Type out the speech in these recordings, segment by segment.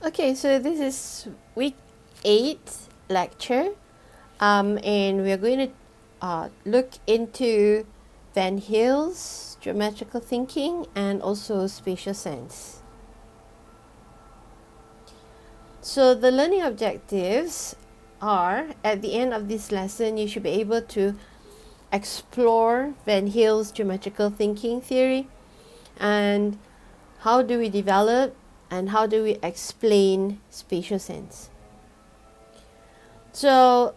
Okay, so this is week 8 lecture, and we're going to look into Van Hille's geometrical thinking and also spatial sense. So the learning objectives are, at the end of this lesson, you should be able to explore Van Hille's geometrical thinking theory and how do we develop and how do we explain spatial sense. So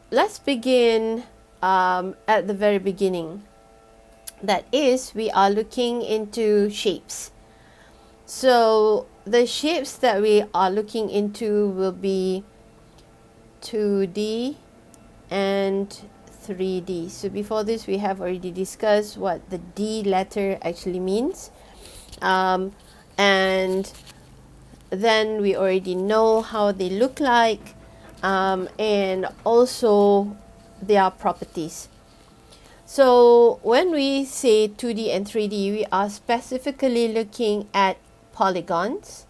let's begin at the very beginning. That is, we are looking into shapes. So the shapes that we are looking into will be 2D and 3D. So before this, we have already discussed what the D letter actually means. And then we already know how they look like, and also their properties. So when we say 2D and 3D, we are specifically looking at polygons.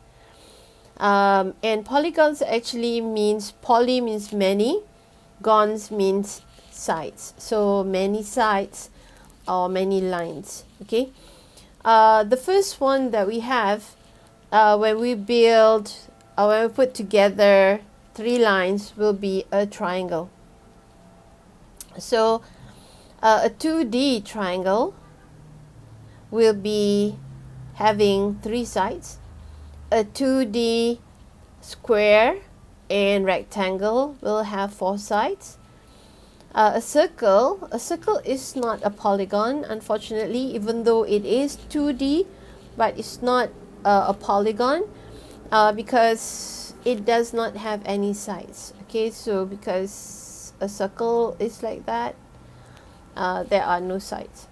And polygons actually means, poly means many, gons means sides. So many sides or many lines. Okay. The first one that we have when we build, when we put together 3 lines, will be a triangle. So a 2D triangle will be having 3 sides. A 2D square and rectangle will have 4 sides. A circle is not a polygon, unfortunately, even though it is 2D, but it's not a polygon because it does not have any sides. Okay, so because a circle is like that, there are no sides.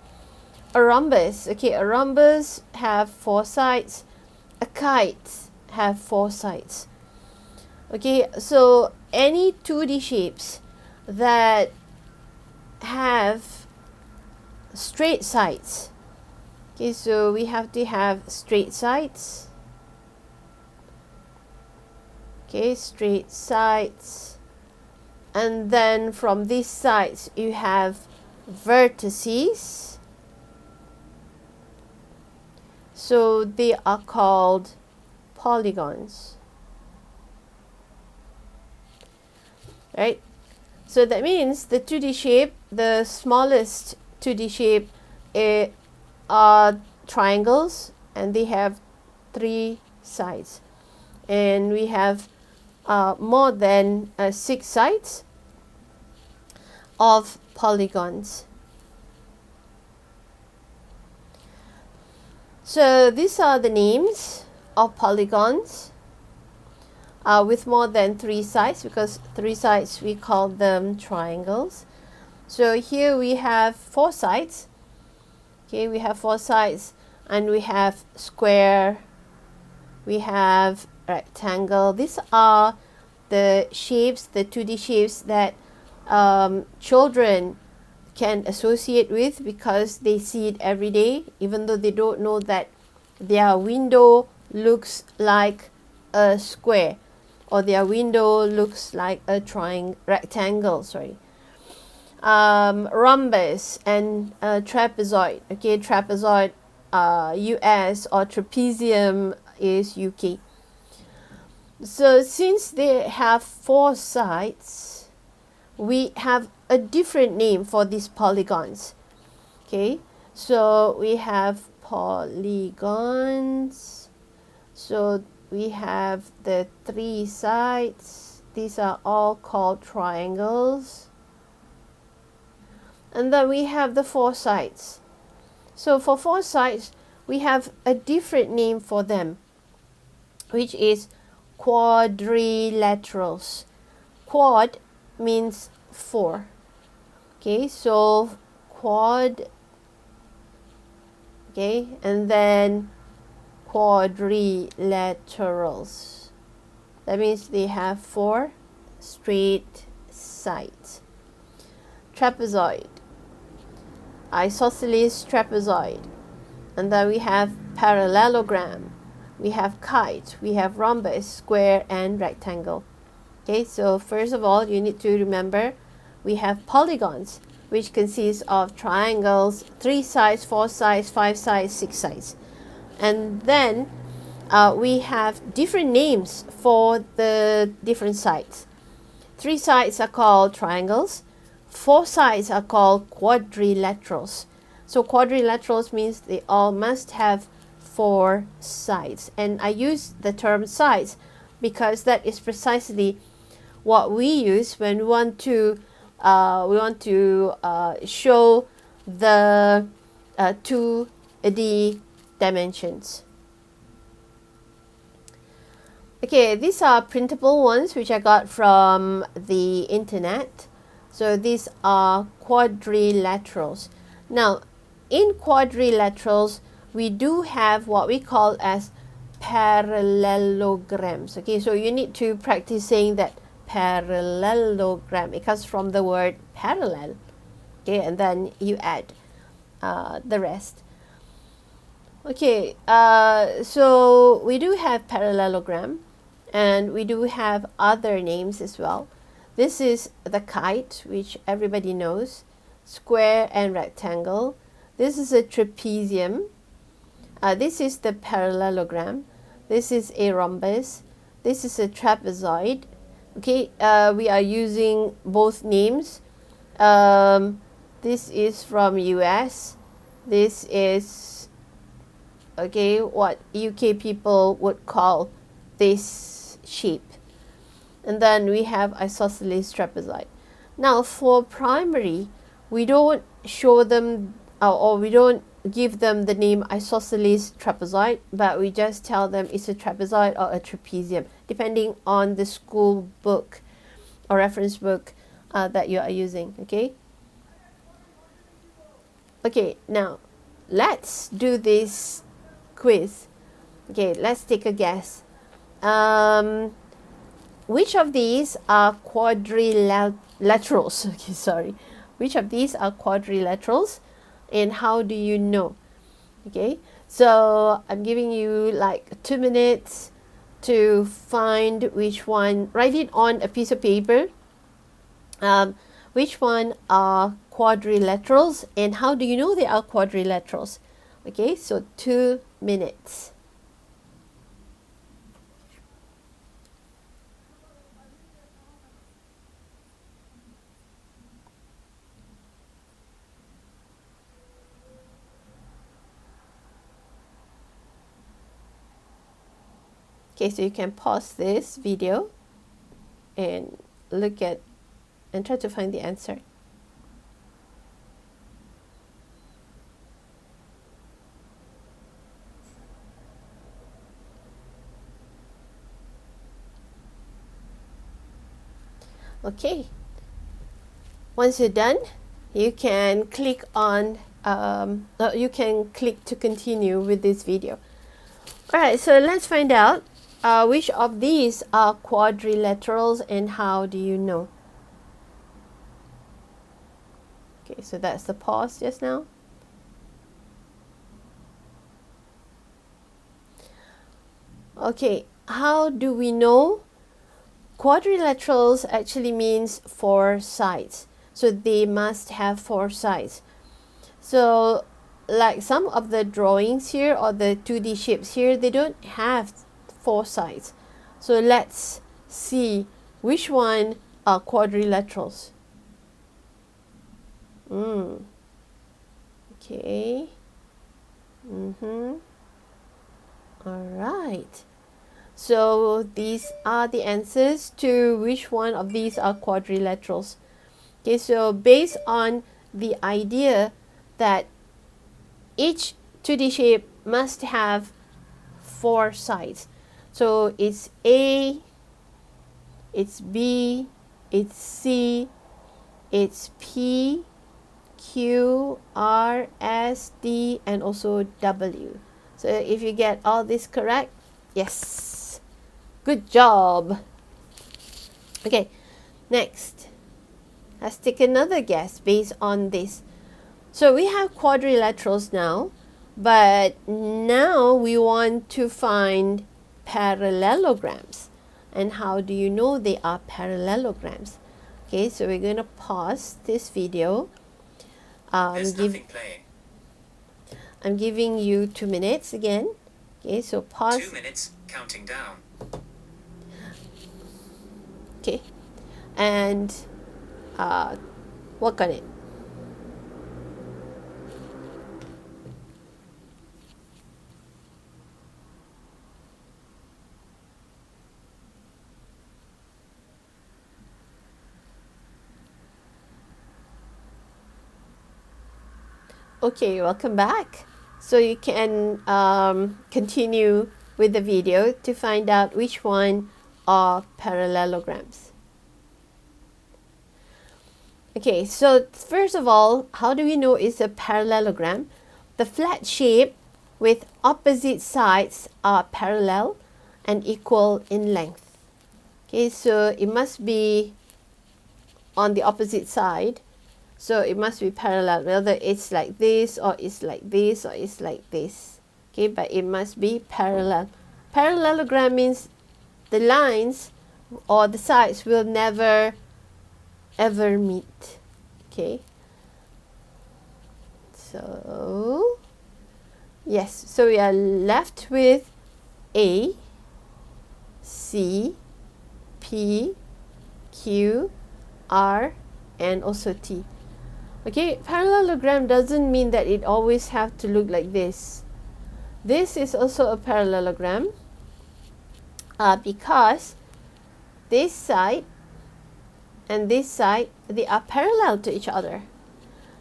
A rhombus, okay, a rhombus have 4 sides. A kite have 4 sides. Okay, so any 2D shapes that have straight sides. Okay, so we have to have straight sides. Okay, straight sides. And then from these sides, you have vertices. So they are called polygons. Right? So that means the 2D shape, the smallest 2D shape are triangles, and they have 3 sides. And we have more than 6 sides of polygons. So these are the names of polygons with more than 3 sides, because 3 sides we call them triangles. So here we have 4 sides. Okay, we have 4 sides, and we have square, we have rectangle. These are the shapes, the 2D shapes that children can associate with because they see it every day, even though they don't know that their window looks like a square or their window looks like a rectangle. Rhombus and trapezoid. Okay, trapezoid US or trapezium is UK. So since they have 4 sides, we have a different name for these polygons. Okay, so we have polygons. So we have the 3 sides. These are all called triangles. And then we have the 4 sides. So for 4 sides, we have a different name for them, which is quadrilaterals. Quad means 4. Okay, so quad. Okay, and then quadrilaterals. That means they have 4 straight sides. Trapezoid. Isosceles trapezoid. And then we have parallelogram. we have kite, we have rhombus, square, and rectangle. Okay, so first of all, you need to remember we have polygons, which consists of triangles, 3 sides, 4 sides, 5 sides, 6 sides. And then we have different names for the different sides. 3 sides are called triangles. 4 sides are called quadrilaterals. So quadrilaterals means they all must have 4 sides. And I use the term sides because that is precisely what we use when we want to show the 2D dimensions. Okay, these are printable ones which I got from the internet. So these are quadrilaterals. Now, in quadrilaterals, we do have what we call as parallelograms. Okay, so you need to practice saying that parallelogram. It comes from the word parallel. Okay, and then you add the rest. Okay, so we do have parallelogram, and we do have other names as well. This is the kite, which everybody knows, square and rectangle. This is a trapezium. This is the parallelogram. This is a rhombus. This is a trapezoid. Okay, we are using both names. This is from US. This is, okay, what UK people would call this shape. And then we have isosceles trapezoid. Now for primary, we don't show them or we don't give them the name isosceles trapezoid, but we just tell them it's a trapezoid or a trapezium, depending on the school book or reference book that you are using. Okay. Okay, now let's do this quiz. Okay, let's take a guess. Which of these are quadrilaterals? Okay, sorry. Which of these are quadrilaterals, and how do you know? Okay, so I'm giving you like 2 minutes to find which one. Write it on a piece of paper. Which one are quadrilaterals, and how do you know they are quadrilaterals? Okay, so 2 minutes. Okay, so you can pause this video and look at and try to find the answer. Okay, once you're done, you can click on you can click to continue with this video. Alright, so let's find out which of these are quadrilaterals and how do you know? Okay, so that's the pause just now. Okay, how do we know? Quadrilaterals actually means 4 sides. So they must have 4 sides. So like some of the drawings here or the 2D shapes here, they don't have 4 sides. So let's see which one are quadrilaterals. Okay. All right. So these are the answers to which one of these are quadrilaterals. Okay, so based on the idea that each 2D shape must have 4 sides. So it's A, it's B, it's C, it's P, Q, R, S, D, and also W. So if you get all this correct, yes, good job. Okay, next, let's take another guess based on this. So we have quadrilaterals now. But now we want to find parallelograms. And how do you know they are parallelograms? Okay, so we're going to pause this video. There's nothing playing. I'm giving you 2 minutes again. Okay, so pause. 2 minutes, counting down. Okay, and work on it. Okay, welcome back. So you can continue with the video to find out which one are parallelograms. Okay, so first of all, how do we know it's a parallelogram? The flat shape with opposite sides are parallel and equal in length. Okay, so it must be on the opposite side. So it must be parallel, whether it's like this or it's like this or it's like this. Okay, but it must be parallel. Parallelogram means the lines or the sides will never ever meet. Okay. So yes, so we are left with A, C, P, Q, R, and also T. Okay, parallelogram doesn't mean that it always have to look like this. This is also a parallelogram because this side and this side, they are parallel to each other.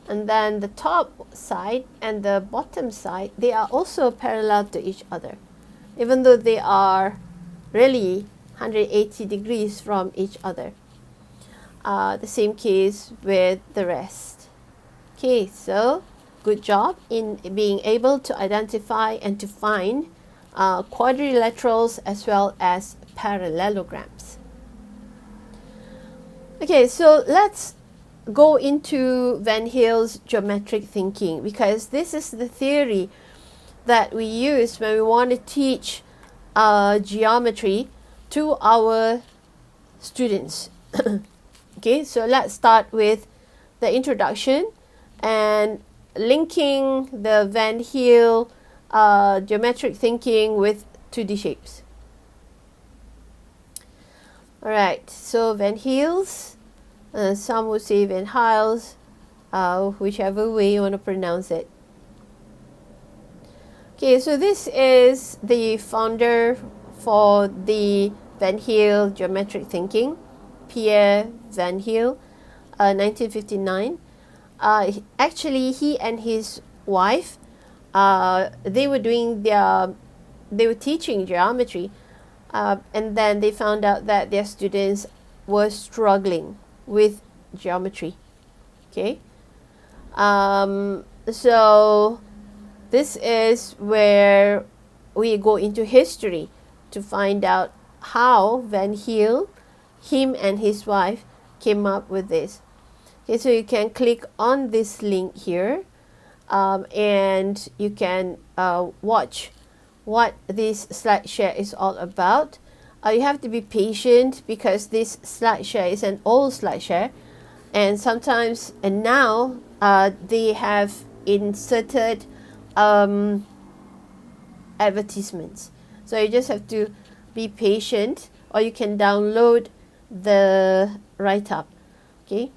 And then the top side and the bottom side, they are also parallel to each other, even though they are really 180 degrees from each other. The same case with the rest. Okay, so good job in being able to identify and to find quadrilaterals as well as parallelograms. Okay, so let's go into Van Hiele's geometric thinking, because this is the theory that we use when we want to teach geometry to our students. Okay, so let's start with the introduction and linking the Van Hiele geometric thinking with 2D shapes. Alright, so Van Hiele's, some would say Van Hiele's, whichever way you want to pronounce it. Okay, so this is the founder for the Van Hiele geometric thinking, Pierre Van Hiele, 1959. Actually, he and his wife, they were teaching geometry, and then they found out that their students were struggling with geometry. Okay, so this is where we go into history to find out how Van Hiele, him and his wife, came up with this. Okay, so you can click on this link here, and you can watch what this slide share is all about. You have to be patient because this slide share is an old slide share, and sometimes and now they have inserted advertisements. So you just have to be patient, or you can download the write-up. Okay.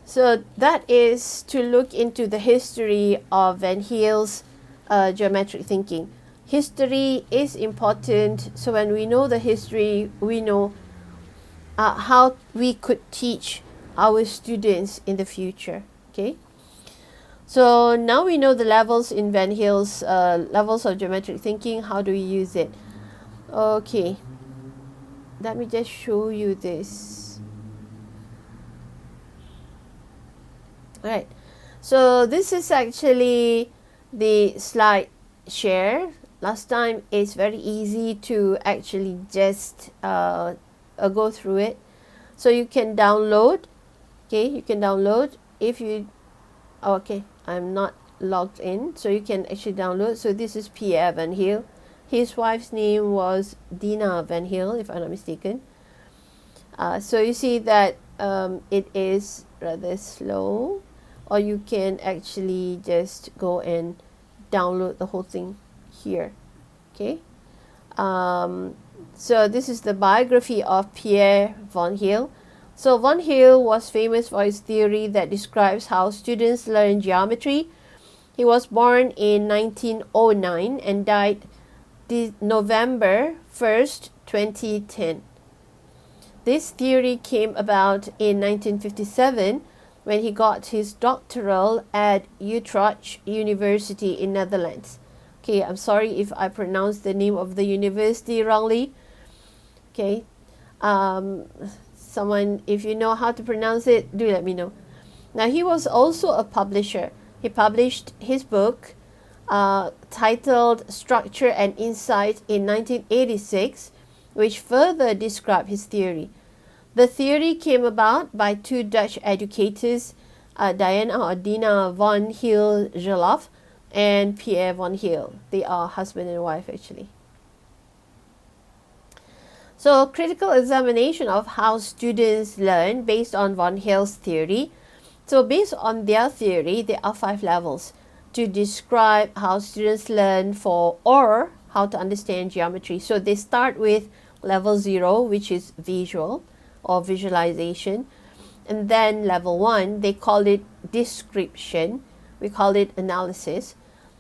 So that is to look into the history of Van Hiele's geometric thinking. History is important, so when we know the history, we know how we could teach our students in the future. Okay. So now we know the levels in Van Hiele's levels of geometric thinking. How do we use it? Okay. Let me just show you this. Alright, so this is actually the slide share. Last time it's very easy to actually just go through it. So you can download. Okay, you can download if you. Oh, okay, I'm not logged in, so you can actually download. So this is Pierre Van Hiele. His wife's name was Dina Van Hiele, if I'm not mistaken. So you see that it is rather slow, or you can actually just go and download the whole thing here. Okay. So this is the biography of Pierre Van Hiele. So Van Hiele was famous for his theory that describes how students learn geometry. He was born in 1909 and died November 1st, 2010. This theory came about in 1957 when he got his doctoral at Utrecht University in Netherlands. Okay, I'm sorry if I pronounced the name of the university wrongly. Okay, someone, if you know how to pronounce it, do let me know. Now, he was also a publisher. He published his book titled Structure and Insight in 1986, which further described his theory. The theory came about by two Dutch educators, Dina van Hiele and Pierre Van Hiele. They are husband and wife, actually. So, critical examination of how students learn based on Van Hiele's theory. So, based on their theory, there are 5 levels to describe how students learn or how to understand geometry. So, they start with level 0, which is visual or visualization. And then level 1, they call it description. We call it analysis.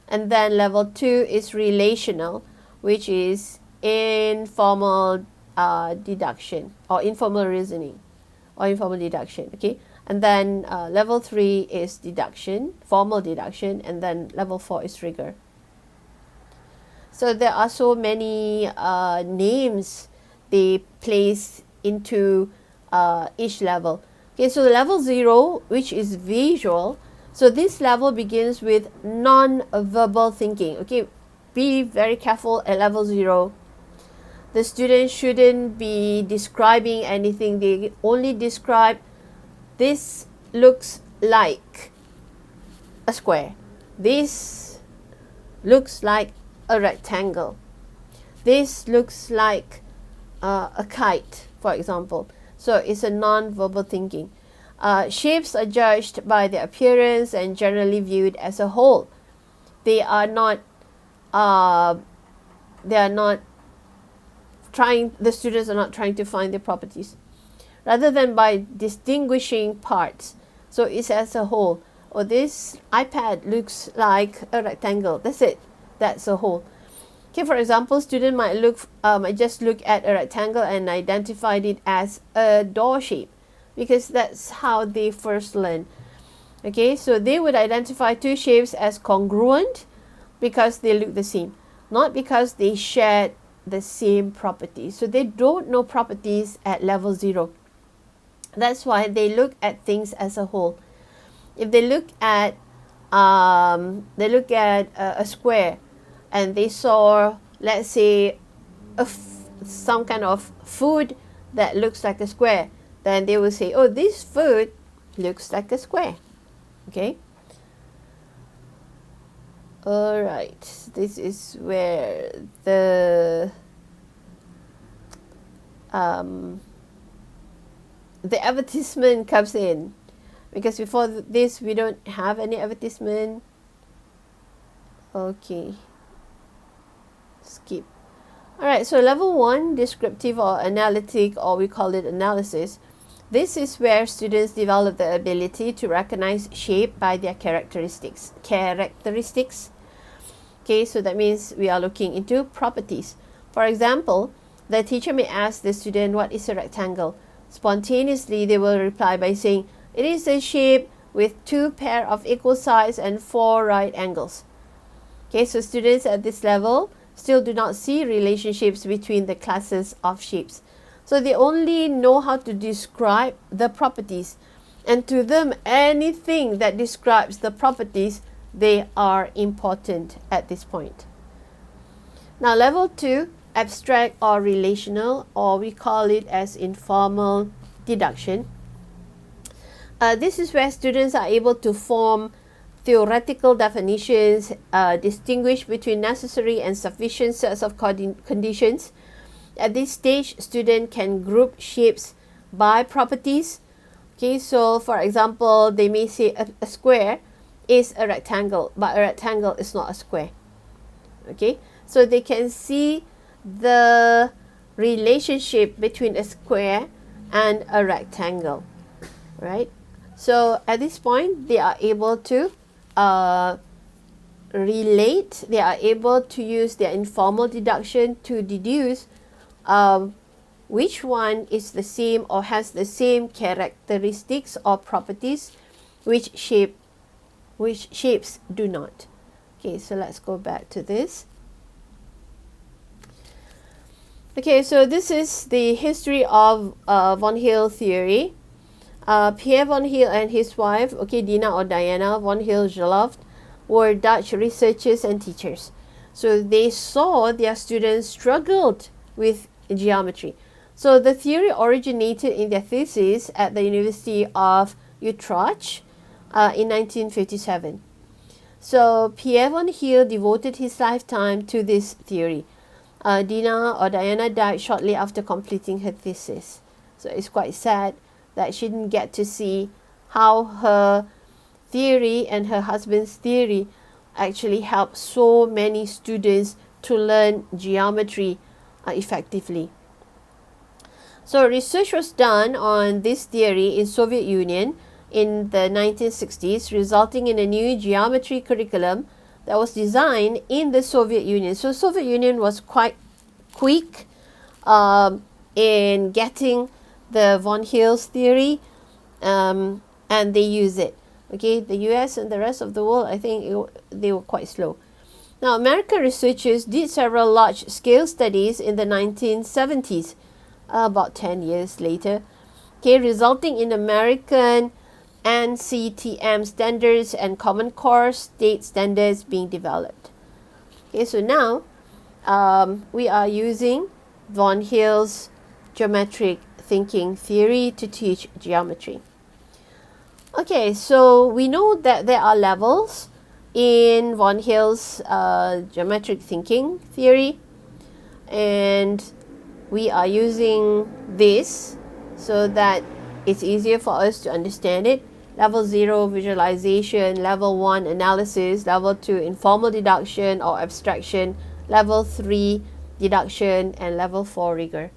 And then level 2 is relational, which is informal deduction or informal reasoning or informal deduction. Okay. And then level 3 is deduction, formal deduction. And then level 4 is rigor. So there are so many names they place into each level. Okay, so level 0, which is visual. So this level begins with non-verbal thinking. Okay, be very careful at level 0. The student shouldn't be describing anything. They only describe, this looks like a square. This looks like a rectangle. This looks like a kite, for example. So it's a non-verbal thinking. Shapes are judged by their appearance and generally viewed as a whole. They are not trying, the students are not trying to find their properties, rather than by distinguishing parts. So it's as a whole. Or this iPad looks like a rectangle. That's it. That's a whole. Okay, for example, student might just look at a rectangle and identified it as a door shape, because that's how they first learn. Okay, so they would identify two shapes as congruent because they look the same, not because they share the same properties. So they don't know properties at level 0. That's why they look at things as a whole. If they look at a square, and they saw, let's say, some kind of food that looks like a square, then they will say, oh, this food looks like a square. Okay. All right. This is where the advertisement comes in, because before this we don't have any advertisement. Okay. Skip. Alright, so level 1, descriptive or analytic, or we call it analysis. This is where students develop the ability to recognize shape by their characteristics. Okay, so that means we are looking into properties. For example, the teacher may ask the student, what is a rectangle? Spontaneously, they will reply by saying, it is a shape with 2 pair of equal sides and 4 right angles. Okay, so students at this level still do not see relationships between the classes of shapes. So they only know how to describe the properties. And to them, anything that describes the properties, they are important at this point. Now, level 2, abstract or relational, or we call it as informal deduction. This is where students are able to form theoretical definitions, distinguish between necessary and sufficient sets of conditions. At this stage, student can group shapes by properties. Okay, so for example, they may say a square is a rectangle, but a rectangle is not a square. Okay, so they can see the relationship between a square and a rectangle, right? So at this point, they are able to relate, they are able to use their informal deduction to deduce which one is the same or has the same characteristics or properties, which shapes do not. Okay, so let's go back to this. Okay, so this is the history of von Hiele theory. Pierre von Hiele and his wife, okay, Dina or Diana von Hiele-Geloft, were Dutch researchers and teachers. So they saw their students struggled with geometry. So the theory originated in their thesis at the University of Utrecht in 1957. So Pierre von Hiele devoted his lifetime to this theory. Dina or Diana died shortly after completing her thesis. So it's quite sad that she didn't get to see how her theory and her husband's theory actually helped so many students to learn geometry effectively. So research was done on this theory in Soviet Union in the 1960s, resulting in a new geometry curriculum that was designed in the Soviet Union. So Soviet Union was quite quick in getting the von Hiele's theory, and they use it. Okay, the US and the rest of the world, I think they were quite slow. Now, American researchers did several large-scale studies in the 1970s, about 10 years later, okay, resulting in American NCTM standards and Common Core state standards being developed. Okay, so now we are using von Hiele's geometric thinking theory to teach geometry. Okay, so we know that there are levels in von Hiele's geometric thinking theory, and we are using this so that it's easier for us to understand it. Level 0 visualization, level 1 analysis, level 2 informal deduction or abstraction, level 3 deduction, and level 4 rigor.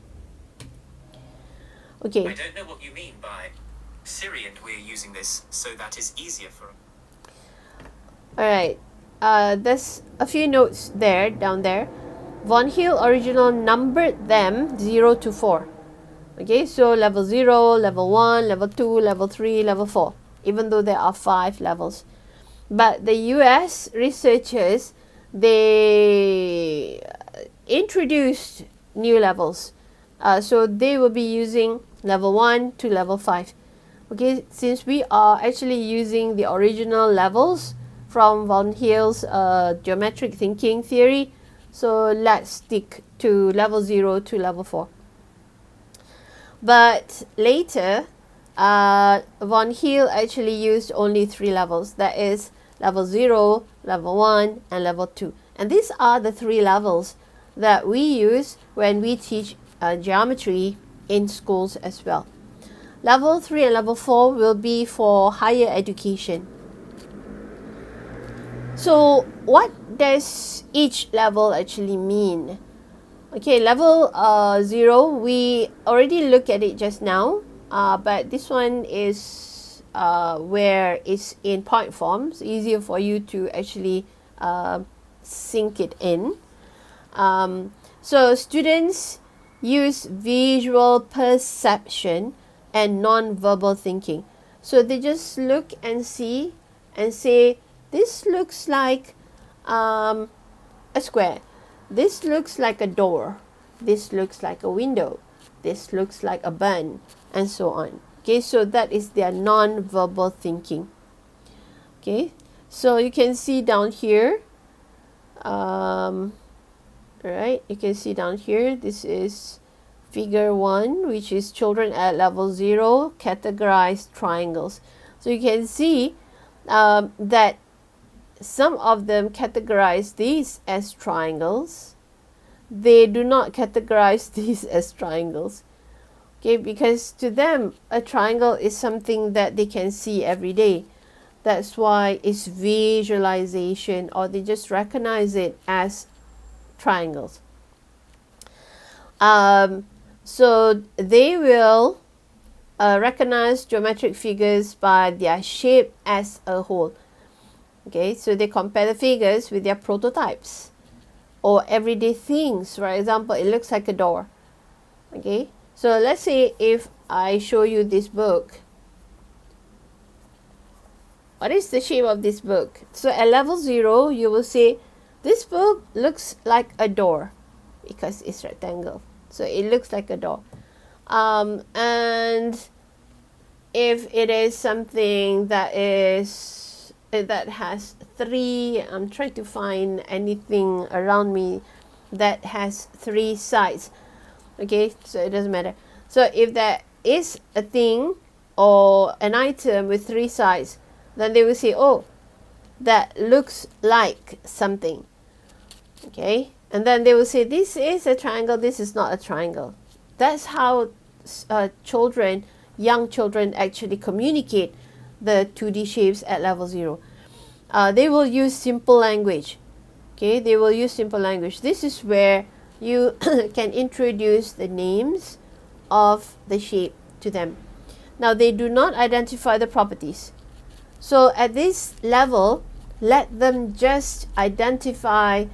Okay. I don't know what you mean by Siri, and we're using this so that is easier for. Alright, there's a few notes there, down there. Von Hiele original numbered them 0 to 4. Okay, so level 0, level 1, level 2, level 3, level 4, even though there are 5 levels. But the US researchers, they introduced new levels. So they will be using level 1 to level 5. Okay, since we are actually using the original levels from von Hiele's geometric thinking theory, so let's stick to level 0 to level 4. But later, von Hiele actually used only 3 levels. That is level 0, level 1, and level 2. And these are the 3 levels that we use when we teach geometry in schools as well. Level 3 and level 4 will be for higher education. So what does each level actually mean? Okay, level 0, we already looked at it just now, but this one is where it's in point form. It's easier for you to actually sink it in. So students use visual perception and non-verbal thinking. So they just look and see and say, this looks like a square. This looks like a door. This looks like a window. This looks like a bun, and so on. Okay, so that is their non-verbal thinking. Okay, so you can see down here. Right, you can see down here. This is figure 1, which is children at level 0 categorized triangles. So you can see that some of them categorize these as triangles. They do not categorize these as triangles. Okay, because to them, a triangle is something that they can see every day. That's why it's visualization, or they just recognize it as triangles. So they will recognize geometric figures by their shape as a whole. Okay, so they compare the figures with their prototypes or everyday things. For example, it looks like a door. Okay, so let's say if I show you this book. What is the shape of this book? So at level 0, you will say this book looks like a door because it's rectangle. So it looks like a door. And if it is something that has 3, I'm trying to find anything around me that has 3 sides. Okay, so it doesn't matter. So if there is a thing or an item with 3 sides, then they will say, oh, that looks like something. Okay, and then they will say, this is a triangle, this is not a triangle. That's how young children actually communicate the 2D shapes at level 0. They will use simple language. Okay, they will use simple language. This is where you can introduce the names of the shape to them. Now, they do not identify the properties. So at this level, let them just identify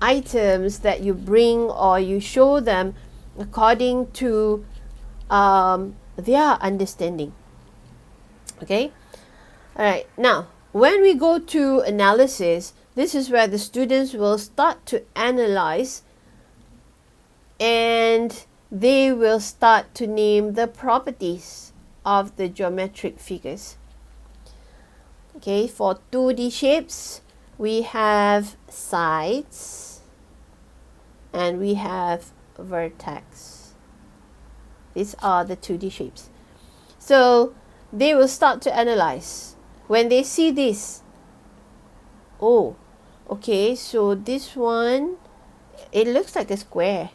items that you bring or you show them according to their understanding. Okay? Alright, now when we go to analysis, this is where the students will start to analyze and they will start to name the properties of the geometric figures. Okay, for 2D shapes, we have sides and we have vertex. These are the 2D shapes. So they will start to analyze. When they see this, oh, okay, so this one, it looks like a square.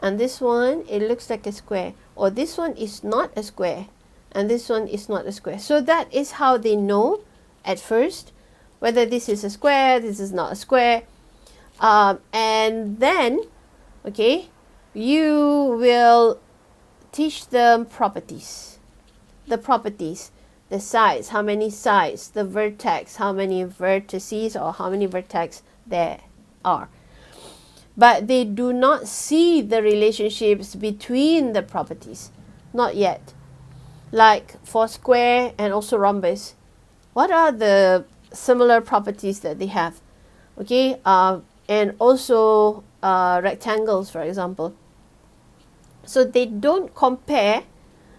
And this one, it looks like a square. Or this one is not a square. And this one is not a square. So that is how they know at first whether this is a square, this is not a square. And then, okay, you will teach them properties. The properties, the sides, how many sides, the vertex, how many vertices or how many vertex there are. But they do not see the relationships between the properties. Not yet. Like for square and also rhombus, what are the similar properties that they have? Okay, and also rectangles, for example. So they don't compare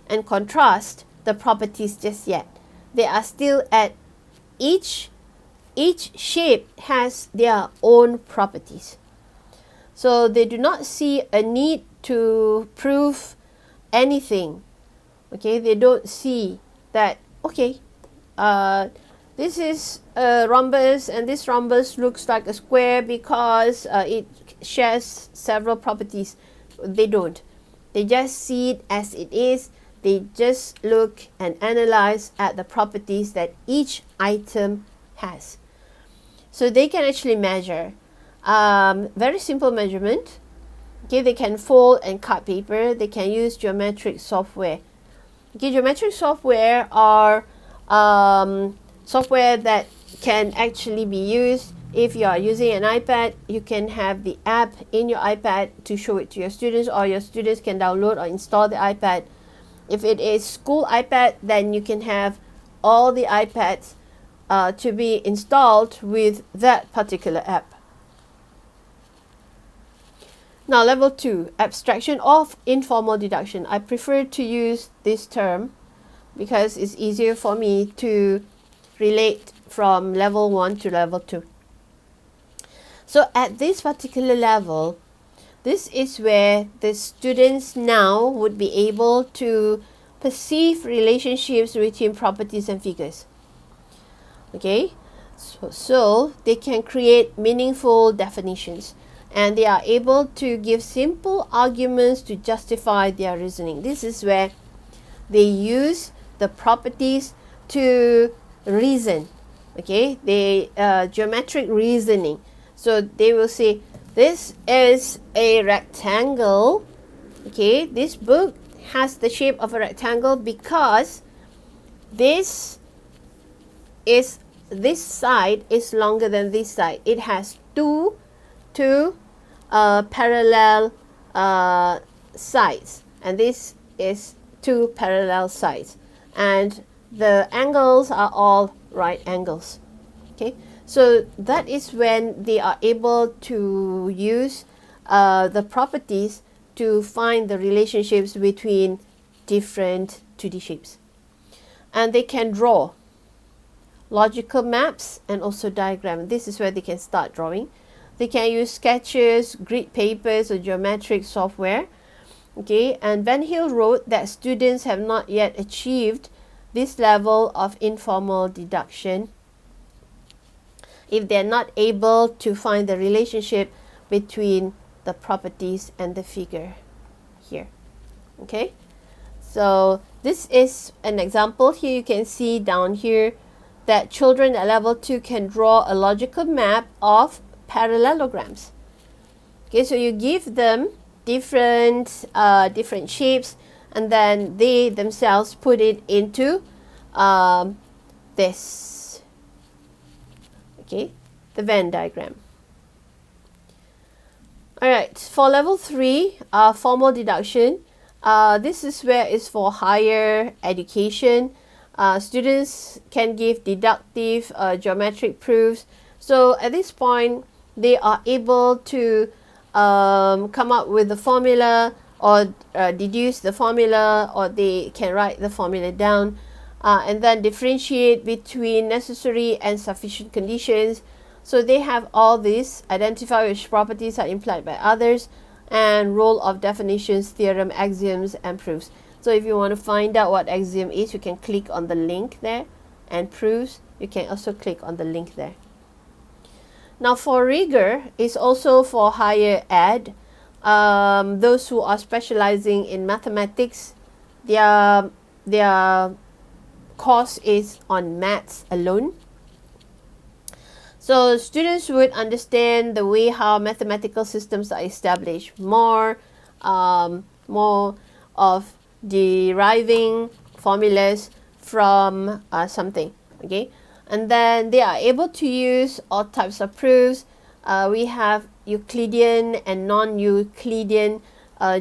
and contrast the properties just yet. They are still at each shape has their own properties. So they do not see a need to prove anything. Okay, they don't see that, okay, this is a rhombus and this rhombus looks like a square because it shares several properties. They don't. They just see it as it is. They just look and analyze at the properties that each item has. So they can actually measure. Very simple measurement. Okay, they can fold and cut paper. They can use geometric software. Okay, geometric software are software that can actually be used. If you are using an iPad, you can have the app in your iPad to show it to your students, or your students can download or install the iPad. If it is school iPad, then you can have all the iPads to be installed with that particular app. Now, level 2, abstraction of informal deduction. I prefer to use this term because it's easier for me to relate from level 1 to level 2. So at this particular level, this is where the students now would be able to perceive relationships between properties and figures. Okay, So they can create meaningful definitions, and they are able to give simple arguments to justify their reasoning. This is where they use the properties to reason. Okay, they geometric reasoning. So they will say this is a rectangle. Okay, this book has the shape of a rectangle because this side is longer than this side. It has two parallel sides, and this is two parallel sides, and the angles are all right angles. Okay, so that is when they are able to use the properties to find the relationships between different 2D shapes, and they can draw logical maps and also diagram. This is where they can start drawing. They can use sketches, grid papers, or geometric software. Okay, and Van Hill wrote that students have not yet achieved this level of informal deduction if they're not able to find the relationship between the properties and the figure here. Okay, so this is an example. Here you can see down here that children at level 2 can draw a logical map of parallelograms. Okay, so you give them different shapes, and then they themselves put it into this. Okay, the Venn diagram. Alright, for level 3, formal deduction. This is where it's for higher education. Students can give deductive geometric proofs. So at this point, they are able to come up with the formula, or deduce the formula, or they can write the formula down, and then differentiate between necessary and sufficient conditions. So they have all this: identify which properties are implied by others, and role of definitions, theorem, axioms, and proofs. So if you want to find out what axiom is, you can click on the link there, and proofs, you can also click on the link there. Now for rigor, is also for higher ed. Those who are specializing in mathematics, their course is on maths alone. So students would understand the way how mathematical systems are established, more of deriving formulas from something. Okay, and then they are able to use all types of proofs. We have Euclidean and non-Euclidean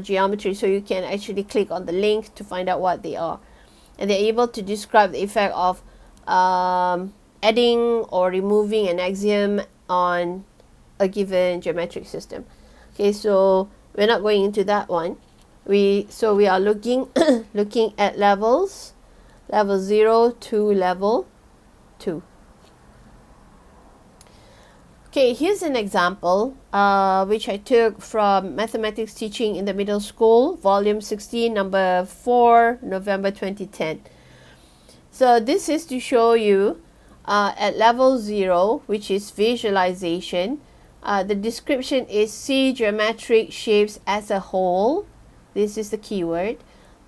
geometry, so you can actually click on the link to find out what they are, and they're able to describe the effect of adding or removing an axiom on a given geometric system. Okay, so we're not going into that one. We are looking looking at levels, level 0 to level 2. Okay, here's an example which I took from Mathematics Teaching in the Middle School, volume 16, number 4, November 2010. So this is to show you at level 0, which is visualization. The description is: see geometric shapes as a whole. This is the keyword.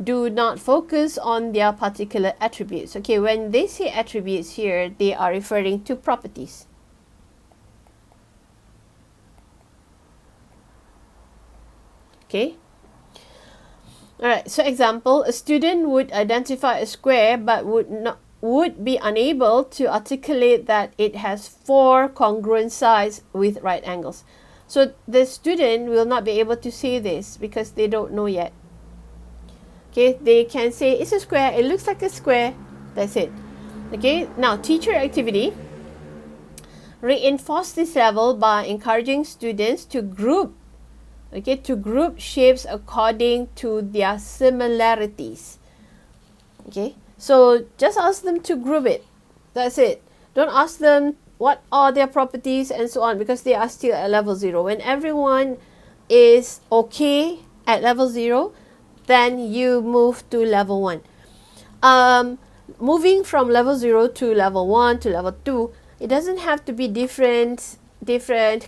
Do not focus on their particular attributes. Okay, when they say attributes here, they are referring to properties. Okay. Alright, so example, a student would identify a square but would be unable to articulate that it has 4 congruent sides with right angles. So the student will not be able to say this because they don't know yet. Okay, they can say it's a square, it looks like a square, that's it. Okay, now teacher activity. Reinforce this level by encouraging students to group shapes according to their similarities. Okay, so just ask them to group it. That's it. Don't ask them what are their properties and so on, because they are still at level 0. When everyone is okay at level 0, then you move to level 1. Moving from level 0 to level 1 to level 2, It doesn't have to be different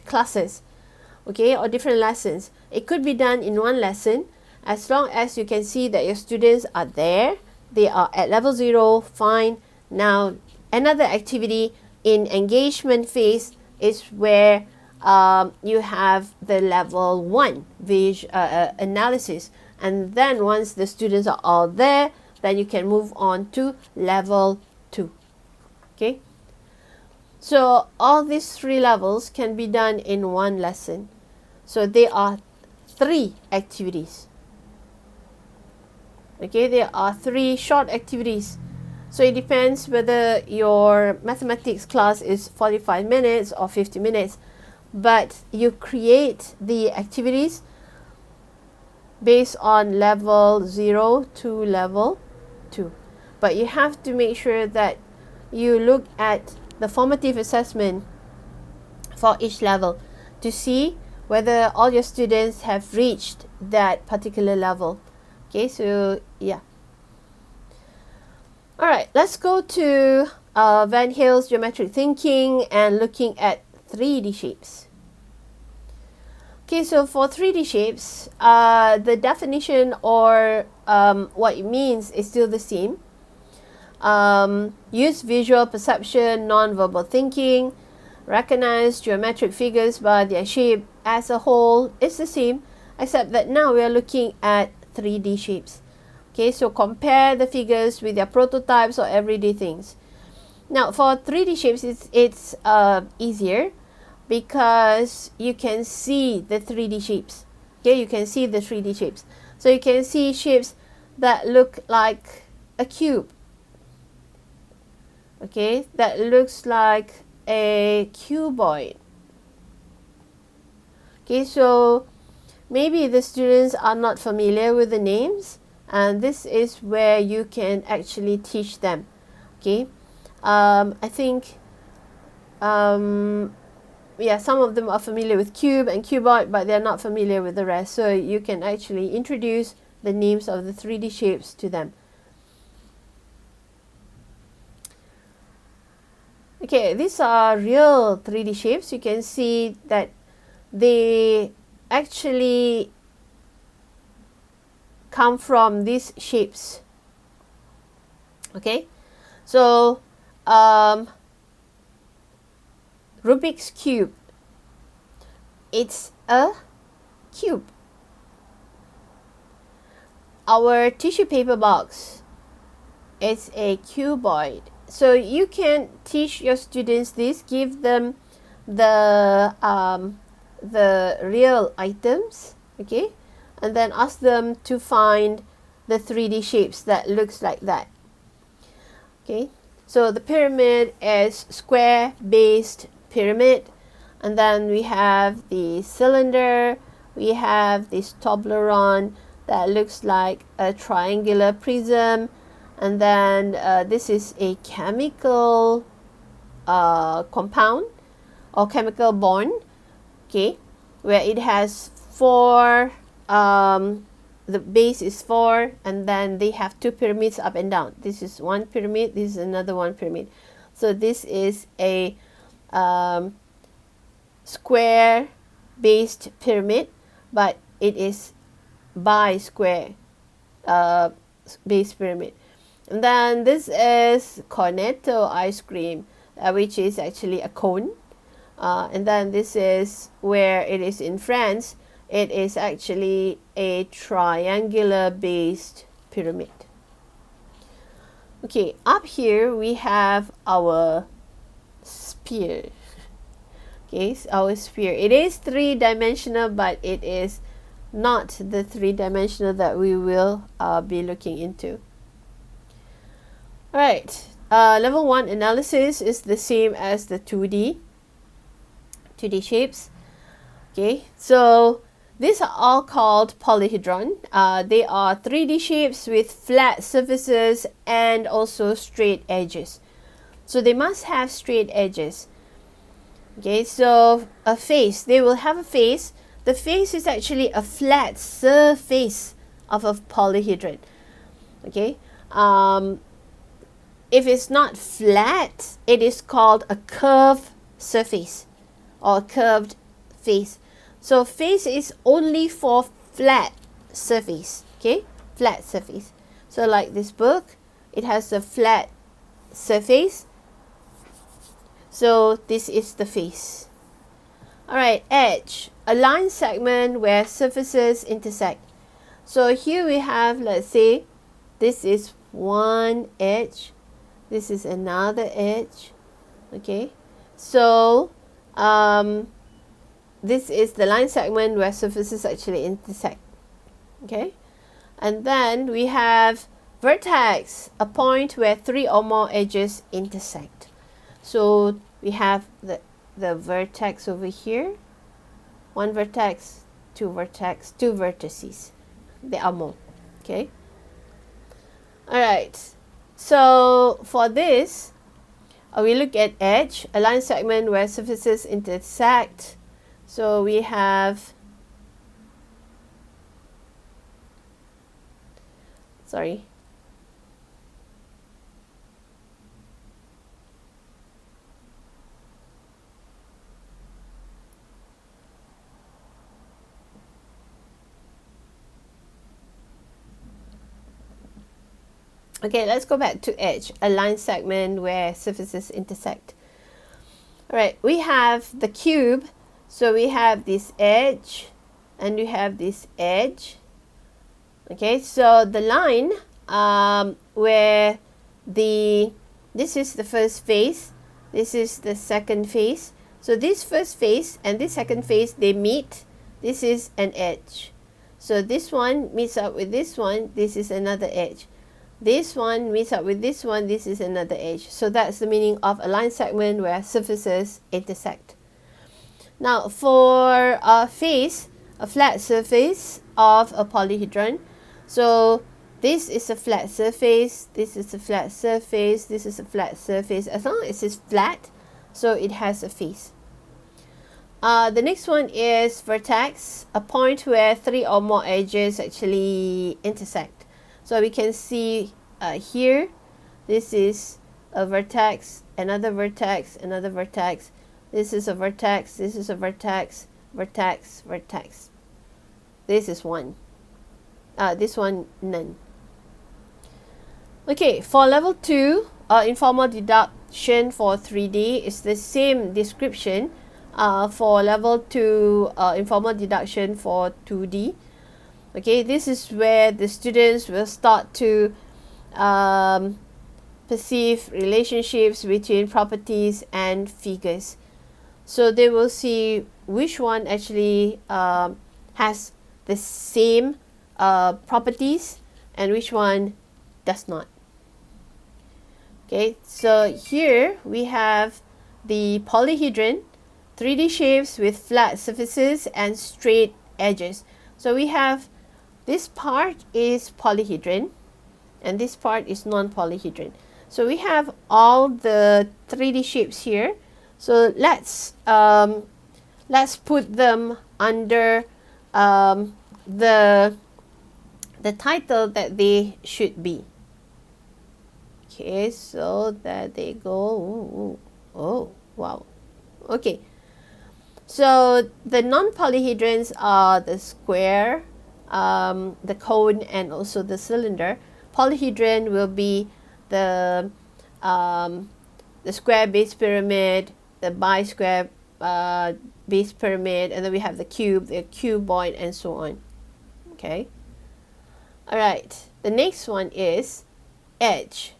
classes, okay, or different lessons. It could be done in one lesson, as long as you can see that your students are there, they are at level 0, fine. Now another activity in engagement phase is where you have the level 1 analysis, and then once the students are all there, then you can move on to level 2. Okay, so all these 3 levels can be done in one lesson. So there are 3 activities. Okay, there are 3 short activities. So it depends whether your mathematics class is 45 minutes or 50 minutes. But you create the activities based on level 0 to level 2. But you have to make sure that you look at the formative assessment for each level to see whether all your students have reached that particular level. Okay, so yeah. Alright, let's go to Van Hale's geometric thinking and looking at 3D shapes. Okay, so for 3D shapes, the definition or what it means is still the same. Use visual perception, non-verbal thinking, recognize geometric figures by their shape as a whole. It's the same, except that now we are looking at 3D shapes. Okay, so compare the figures with their prototypes or everyday things. Now for 3D shapes, it's easier because you can see the 3D shapes. Okay, you can see the 3D shapes. So you can see shapes that look like a cube. Okay, that looks like a cuboid. Okay, so maybe the students are not familiar with the names, and this is where you can actually teach them. Okay, I think yeah, some of them are familiar with cube and cuboid, but they're not familiar with the rest. So you can actually introduce the names of the 3D shapes to them. Okay, these are real 3D shapes. You can see that they actually come from these shapes. Okay, so Rubik's Cube, it's a cube. Our tissue paper box, it's a cuboid. So you can teach your students this, give them the real items, okay, and then ask them to find the 3D shapes that looks like that. Okay, so the pyramid is square-based pyramid, and then we have the cylinder, we have this Toblerone that looks like a triangular prism, and then this is a chemical compound or chemical bond, okay, where it has 4, the base is 4, and then they have 2 pyramids up and down. This is one pyramid, this is another one pyramid. So this is a square based pyramid, but it is bi-square base pyramid. And then this is cornetto ice cream, which is actually a cone. And then this is where it is in France. It is actually a triangular based pyramid. Okay, up here we have our sphere. Okay, so our sphere. It is 3-dimensional, but it is not the 3-dimensional that we will be looking into. Alright, level 1 analysis is the same as the 2D shapes. Okay, so these are all called polyhedron. They are 3D shapes with flat surfaces and also straight edges. So they must have straight edges. Okay, so a face, they will have a face. The face is actually a flat surface of a polyhedron. Okay, if it's not flat, it is called a curved surface or curved face. So face is only for flat surface, okay? Flat surface. So like this book, it has a flat surface. So this is the face. Alright, edge, a line segment where surfaces intersect. So here we have, let's say, this is one edge, this is another edge, okay? So this is the line segment where surfaces actually intersect, okay? And then we have vertex, a point where three or more edges intersect. So we have the vertex over here, one vertex, two vertices. There are more, okay? All right, so for this, we look at edge, a line segment where surfaces intersect. So we have, sorry, okay, let's go back to edge, a line segment where surfaces intersect. All right, we have the cube. So we have this edge and we have this edge. Okay, so the line where this is the first face, this is the second face. So this first face and this second face, they meet. This is an edge. So this one meets up with this one. This is another edge. This one meets up with this one. This is another edge. So that's the meaning of a line segment where surfaces intersect. Now for a face, a flat surface of a polyhedron. So this is a flat surface, this is a flat surface, this is a flat surface. As long as it's flat, so it has a face. The next one is vertex, a point where three or more edges actually intersect. So we can see here, this is a vertex, another vertex, another vertex. This is a vertex, this is a vertex, vertex, vertex. This is one. This one, none. Okay, for level 2, informal deduction for 3D is the same description for level 2 informal deduction for 2D. Okay, this is where the students will start to perceive relationships between properties and figures. So they will see which one actually has the same properties and which one does not. Okay, so here we have the polyhedron, 3D shapes with flat surfaces and straight edges. So we have this part is polyhedron and this part is non-polyhedron. So we have all the 3D shapes here. So let's put them under the title that they should be. Okay, so that they go. Oh, wow. Okay, so the non-polyhedrons are the square, the cone, and also the cylinder. Polyhedron will be the square base pyramid, the bi-square base pyramid, and then we have the cube, the cuboid, and so on. Okay. All right. The next one is edge.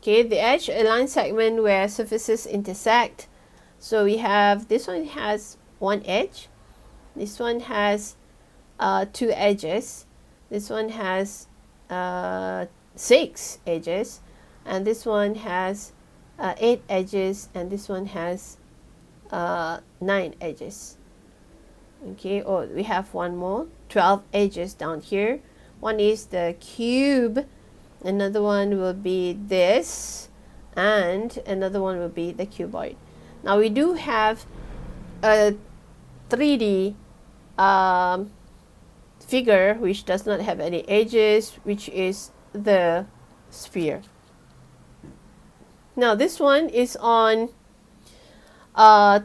Okay, the edge, a line segment where surfaces intersect. So we have, this one has one edge. This one has two edges. This one has 6 edges. And this one has 8 edges. And this one has 9 edges. Okay, oh, we have one more, 12 edges down here. One is the cube, another one will be this, and another one will be the cuboid. Now we do have a 3D figure which does not have any edges, which is the sphere. Now this one is on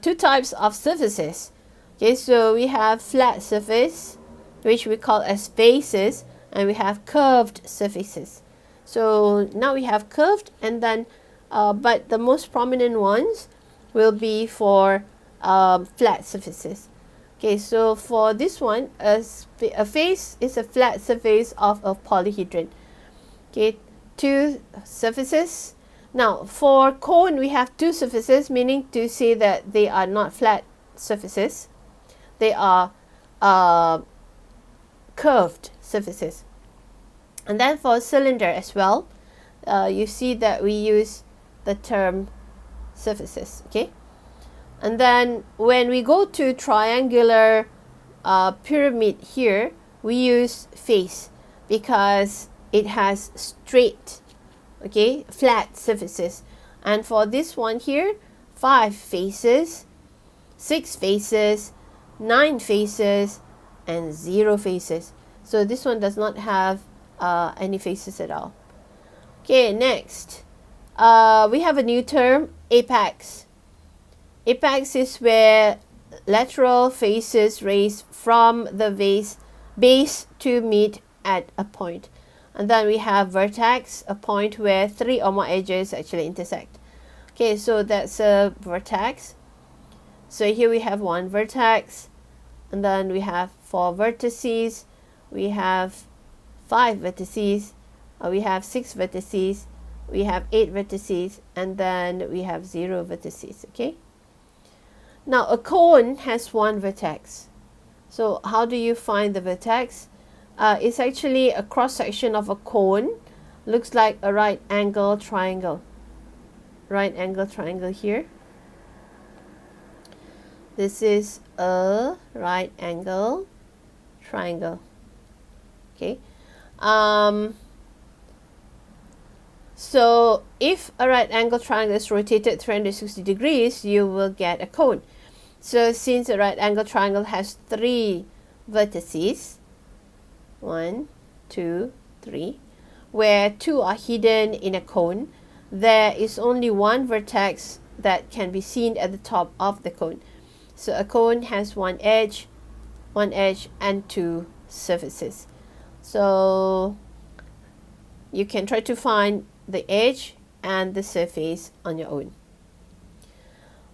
two types of surfaces. Okay, so we have flat surface, which we call as faces, and we have curved surfaces. So now we have curved, and then but the most prominent ones will be for flat surfaces. Okay, so for this one, a face is a flat surface of a polyhedron. Okay, two surfaces. Now for cone, we have two surfaces, meaning to say that they are not flat surfaces. They are curved surfaces. And then for cylinder as well, you see that we use the term surfaces. Okay, and then when we go to triangular pyramid here, we use face because it has straight, okay, flat surfaces. And for this one here, 5 faces, 6 faces, 9 faces, and 0 faces. So this one does not have any faces at all. Okay, next we have a new term, apex. Apex is where lateral faces raise from the base to meet at a point. And then we have vertex, a point where 3 or more edges actually intersect. Okay, so that's a vertex. So here we have one vertex, and then we have 4 vertices, we have 5 vertices, we have 6 vertices, we have 8 vertices, and then we have 0 vertices. Okay, now a cone has 1 vertex. So how do you find the vertex? It's actually a cross section of a cone. Looks like a right angle triangle. Right angle triangle here. This is a right angle triangle. Okay. So if a right angle triangle is rotated 360 degrees, you will get a cone. So since a right angle triangle has 3 vertices, 1, 2, 3, where 2 are hidden in a cone, there is only 1 vertex that can be seen at the top of the cone. So a cone has 1 edge, and 2 surfaces. So you can try to find the edge and the surface on your own.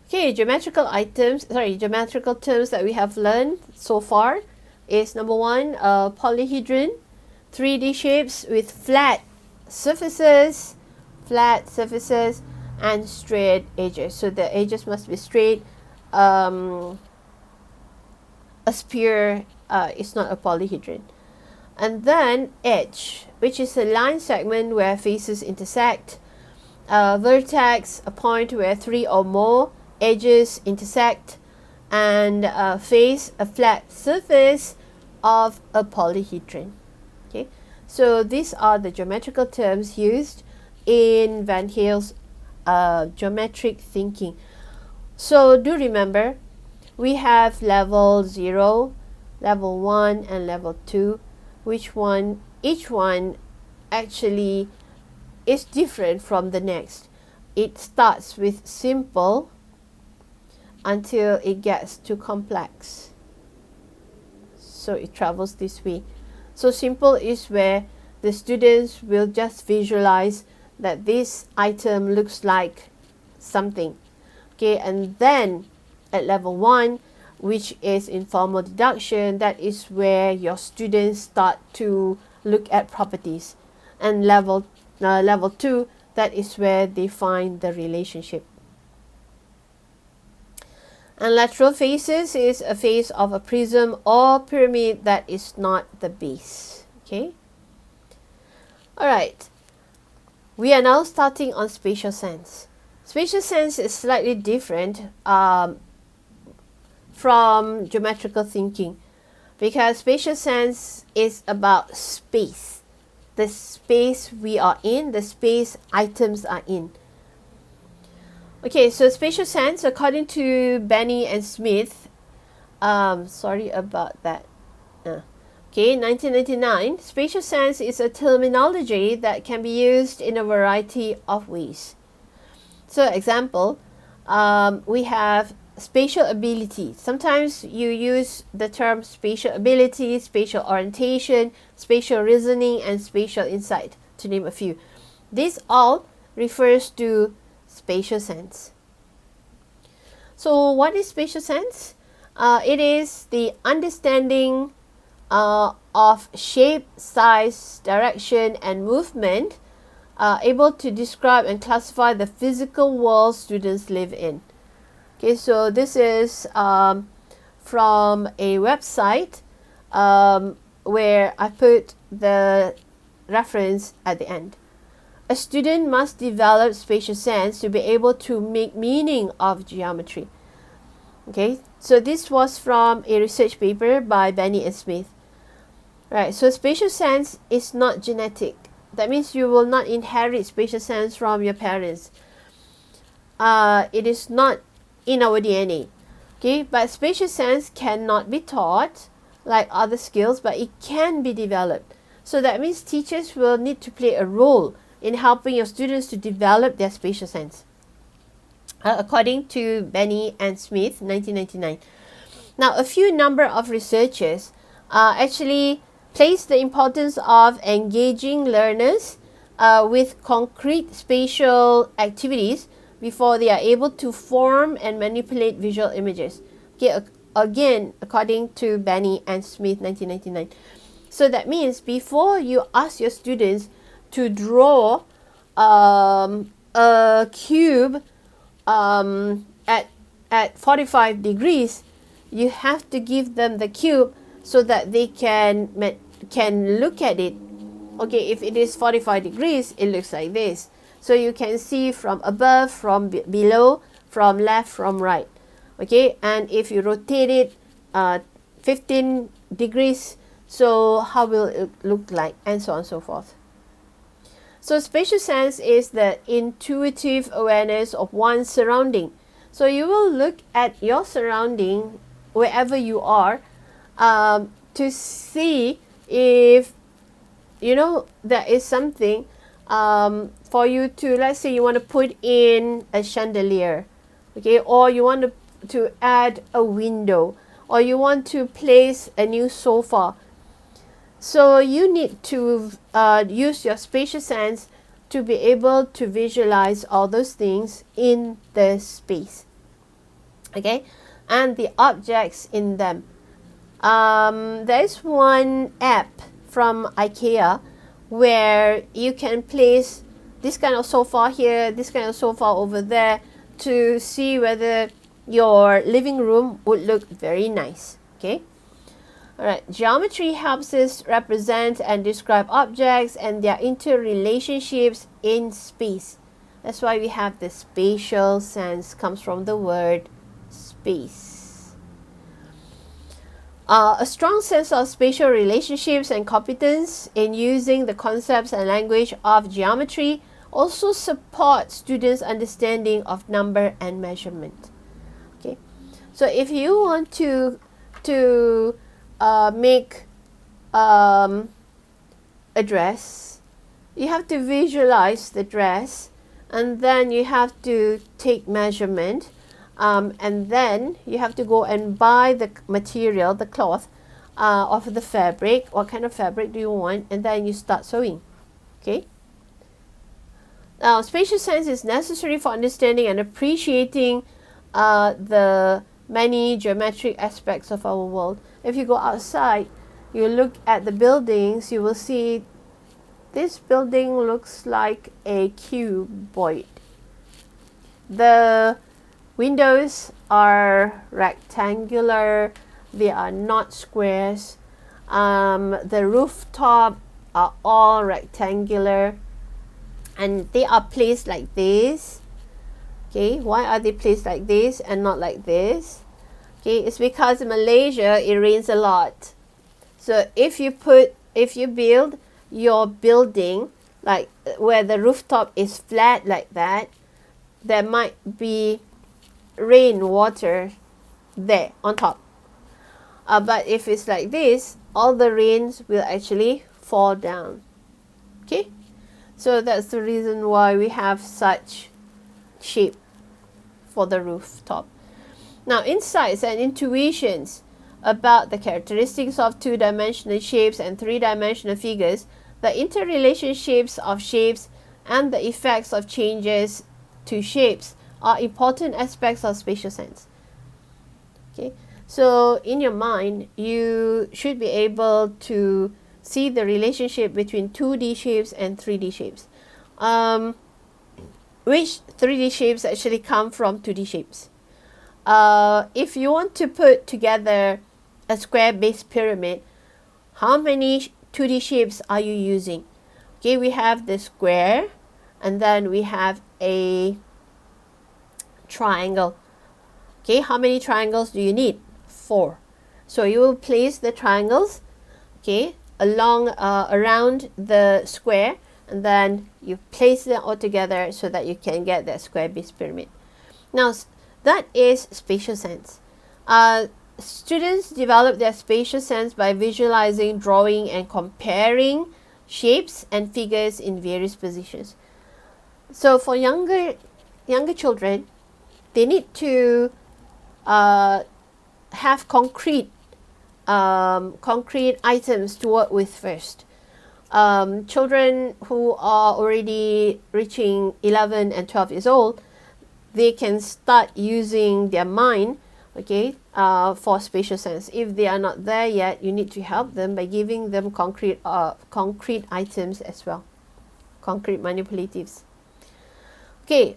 Okay, geometrical terms that we have learned so far is number 1, polyhedron, 3D shapes with flat surfaces, and straight edges. So the edges must be straight. A sphere is not a polyhedron. And then edge, which is a line segment where faces intersect. Vertex, a point where 3 or more edges intersect. And face, a flat surface of a polyhedron. Okay, so these are the geometrical terms used in Van Hale's geometric thinking. So do remember, we have level 0, level 1, and level 2. Each one actually is different from the next. It starts with simple until it gets to complex. So it travels this way. So simple is where the students will just visualize that this item looks like something. Okay, and then at level 1, which is informal deduction, that is where your students start to look at properties. And level 2, that is where they find the relationship. And lateral faces is a face of a prism or pyramid that is not the base. Okay. Alright. We are now starting on spatial sense. Spatial sense is slightly different from geometrical thinking, because spatial sense is about space. The space we are in, the space items are in. Okay, so spatial sense, according to Benny and Smith, sorry about that. Okay, 1999, spatial sense is a terminology that can be used in a variety of ways. So example, we have spatial ability. Sometimes you use the term spatial ability, spatial orientation, spatial reasoning, and spatial insight, to name a few. This all refers to spatial sense. So what is spatial sense? It is the understanding of shape, size, direction, and movement, able to describe and classify the physical world students live in. Okay, so this is from a website where I put the reference at the end. A student must develop spatial sense to be able to make meaning of geometry. Okay, so this was from a research paper by Benny and Smith. Right, so spatial sense is not genetic. That means you will not inherit spatial sense from your parents. It is not in our DNA. Okay, but spatial sense cannot be taught like other skills, but it can be developed. So that means teachers will need to play a role in helping your students to develop their spatial sense. According to Benny and Smith, 1999. Now, a few number of researchers actually place the importance of engaging learners with concrete spatial activities before they are able to form and manipulate visual images. Okay, again, according to Benny and Smith, 1999. So that means before you ask your students to draw a cube at 45 degrees, you have to give them the cube so that they can look at it. Okay, if it is 45 degrees, it looks like this. So you can see from above, from below, from left, from right. Okay, and if you rotate it 15 degrees, so how will it look like, and so on and so forth. So spatial sense is the intuitive awareness of one's surrounding. So you will look at your surrounding wherever you are to see if there is something for you to, let's say you want to put in a chandelier, okay, or you want to add a window, or you want to place a new sofa. So you need to use your spatial sense to be able to visualize all those things in the space, okay, and the objects in them. There is one app from IKEA where you can place this kind of sofa here, this kind of sofa over there, to see whether your living room would look very nice. Okay. Alright, geometry helps us represent and describe objects and their interrelationships in space. That's why we have the spatial sense, comes from the word space. A strong sense of spatial relationships and competence in using the concepts and language of geometry also supports students' understanding of number and measurement. Okay, so if you want to make a dress, you have to visualize the dress, and then you have to take measurement, and then you have to go and buy the material, the cloth of the fabric. What kind of fabric do you want? And then you start sewing. Okay. Now, spatial sense is necessary for understanding and appreciating the many geometric aspects of our world. If you go outside, you look at the buildings, you will see this building looks like a cuboid. The windows are rectangular, they are not squares. The rooftop are all rectangular, and they are placed like this. Okay, why are they placed like this and not like this? Okay, it's because in Malaysia it rains a lot. So if you build your building like where the rooftop is flat like that, there might be rainwater there on top. But if it's like this, all the rains will actually fall down. Okay, so that's the reason why we have such shape for the rooftop. Now, insights and intuitions about the characteristics of two-dimensional shapes and three-dimensional figures, the interrelationships of shapes, and the effects of changes to shapes are important aspects of spatial sense. Okay, so in your mind, you should be able to see the relationship between 2D shapes and 3D shapes. Which 3D shapes actually come from 2D shapes. If you want to put together a square-based pyramid, how many 2D shapes are you using? Okay, we have the square, and then we have a triangle. Okay, how many triangles do you need? 4. So you will place the triangles, okay, around the square, and then you place them all together so that you can get that square-based pyramid. Now, that is spatial sense. Students develop their spatial sense by visualizing, drawing, and comparing shapes and figures in various positions. So for younger children, they need to have concrete items to work with first. Children who are already reaching 11 and 12 years old, they can start using their mind, okay, for spatial sense. If they are not there yet, you need to help them by giving them concrete items as well, concrete manipulatives. Okay,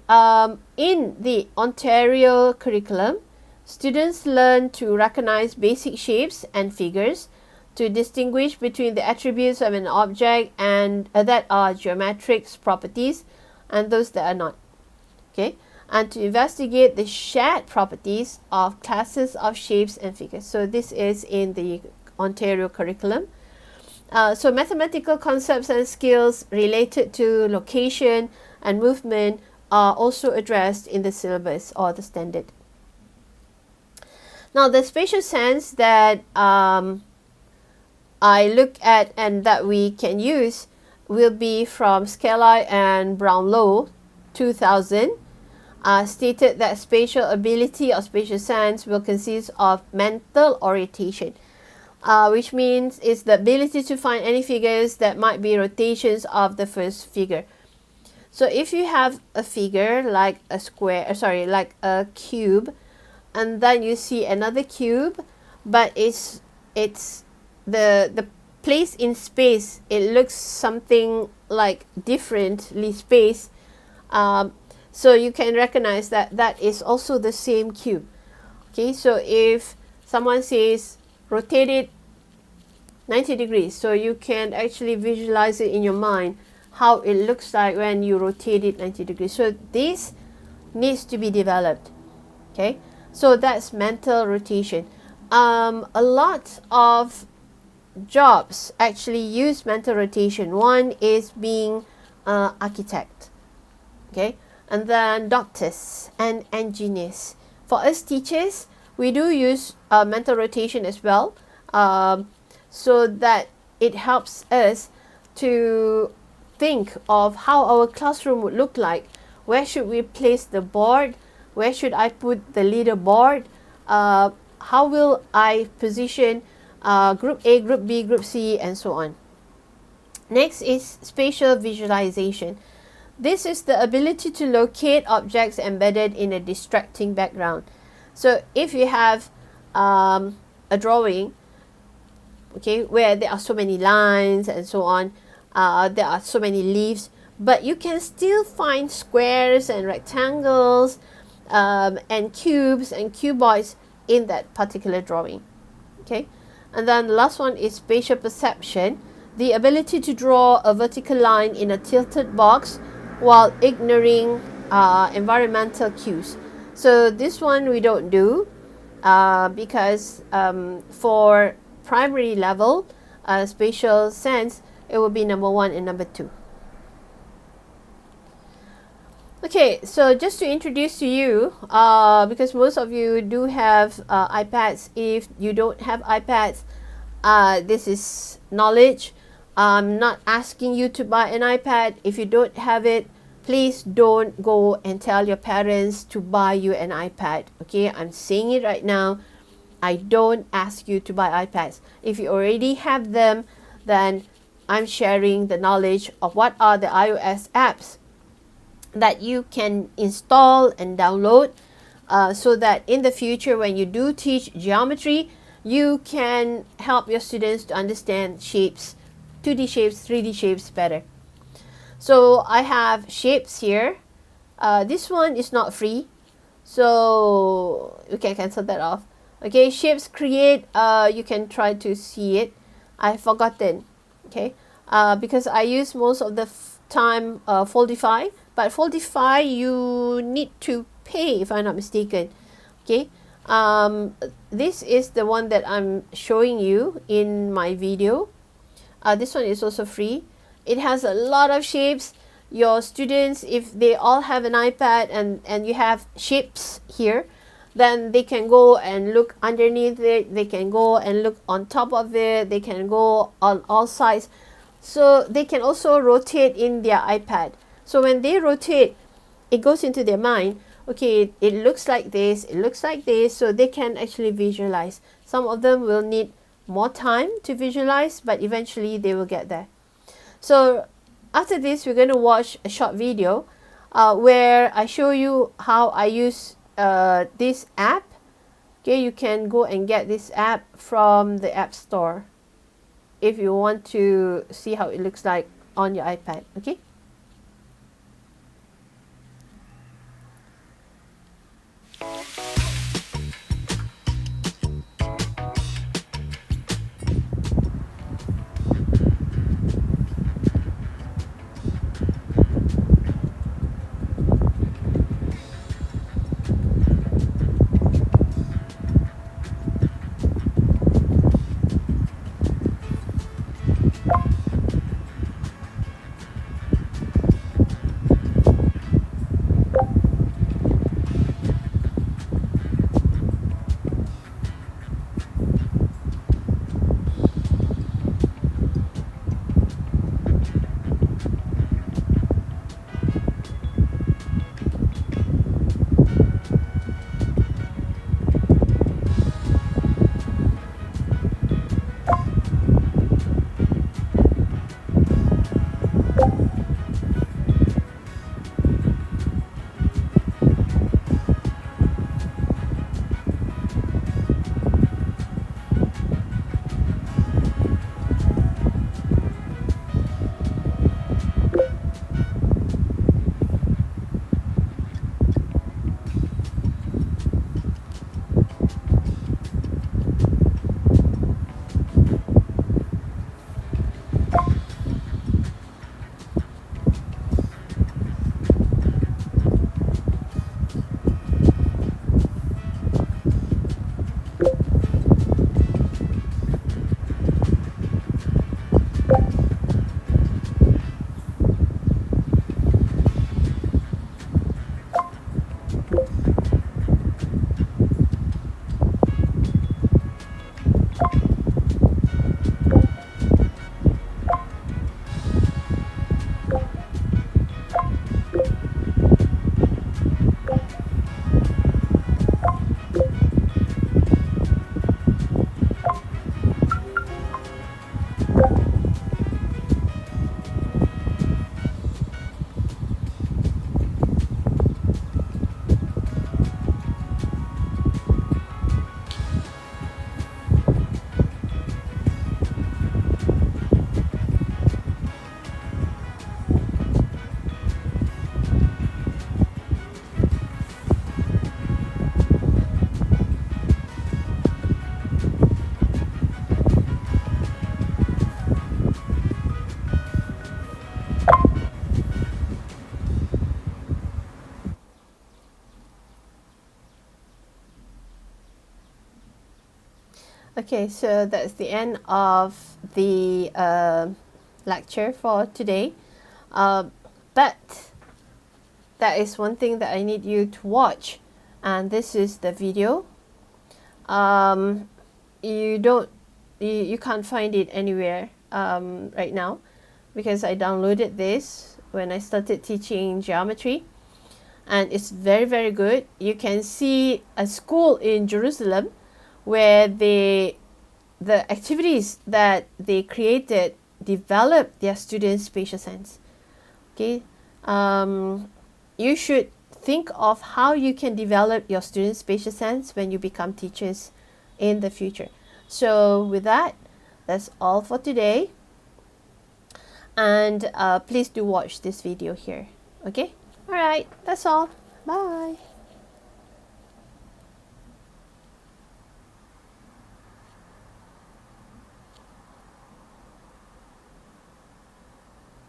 in the Ontario curriculum, students learn to recognize basic shapes and figures, to distinguish between the attributes of an object and that are geometric properties and those that are not. Okay, and to investigate the shared properties of classes of shapes and figures. So this is in the Ontario curriculum. So mathematical concepts and skills related to location and movement are also addressed in the syllabus or the standard. Now, the spatial sense that I look at and that we can use will be from Scala and Brownlow, 2000, stated that spatial ability or spatial sense will consist of mental orientation, which means it's the ability to find any figures that might be rotations of the first figure. So if you have a figure like a square, like a cube, and then you see another cube, but it's the place in space, it looks something like differently spaced, so you can recognize that that is also the same cube. Okay, so if someone says rotate it 90 degrees, so you can actually visualize it in your mind how it looks like when you rotate it 90 degrees. So this needs to be developed. Okay, so that's mental rotation. A lot of jobs actually use mental rotation. One is being architect, okay, and then doctors and engineers. For us teachers, we do use mental rotation as well, so that it helps us to think of how our classroom would look like. Where should we place the board? Where should I put the leaderboard? How will I position group A, group B, group C, and so on. Next is spatial visualization. This is the ability to locate objects embedded in a distracting background. So if you have a drawing, okay, where there are so many lines and so on, there are so many leaves, but you can still find squares and rectangles and cubes and cuboids in that particular drawing. Okay, and then the last one is spatial perception, the ability to draw a vertical line in a tilted box while ignoring environmental cues. So this one we don't do because for primary level spatial sense, it will be number 1 and number 2. Okay, so just to introduce to you, because most of you do have iPads. If you don't have iPads, this is knowledge. I'm not asking you to buy an iPad. If you don't have it, please don't go and tell your parents to buy you an iPad. Okay, I'm saying it right now. I don't ask you to buy iPads. If you already have them, then I'm sharing the knowledge of what are the iOS apps that you can install and download, so that in the future when you do teach geometry, you can help your students to understand shapes, 2D shapes, 3D shapes better. So I have shapes here. This one is not free, so you can cancel that off. Okay, shapes create, you can try to see it. I've forgotten. Okay, because I use most of the time Foldify, but Foldify you need to pay if I'm not mistaken. Okay, this is the one that I'm showing you in my video. This one is also free. It has a lot of shapes. Your students, if they all have an iPad and you have shapes here, then they can go and look underneath it, they can go and look on top of it, they can go on all sides. So they can also rotate in their iPad. So when they rotate, it goes into their mind, okay, it looks like this, it looks like this, so they can actually visualize. Some of them will need more time to visualize, but eventually they will get there. So after this, we're going to watch a short video where I show you how I use this app. Okay, you can go and get this app from the App Store if you want to see how it looks like on your iPad. Okay. Okay, so that's the end of the lecture for today. But that is one thing that I need you to watch, and this is the video. You don't, you can't find it anywhere right now, because I downloaded this when I started teaching geometry, and it's very, very good. You can see a school in Jerusalem where the activities that they created developed their students' spatial sense. Okay, you should think of how you can develop your students' spatial sense when you become teachers in the future. So with that, that's all for today. And please do watch this video here. Okay, all right, that's all. Bye.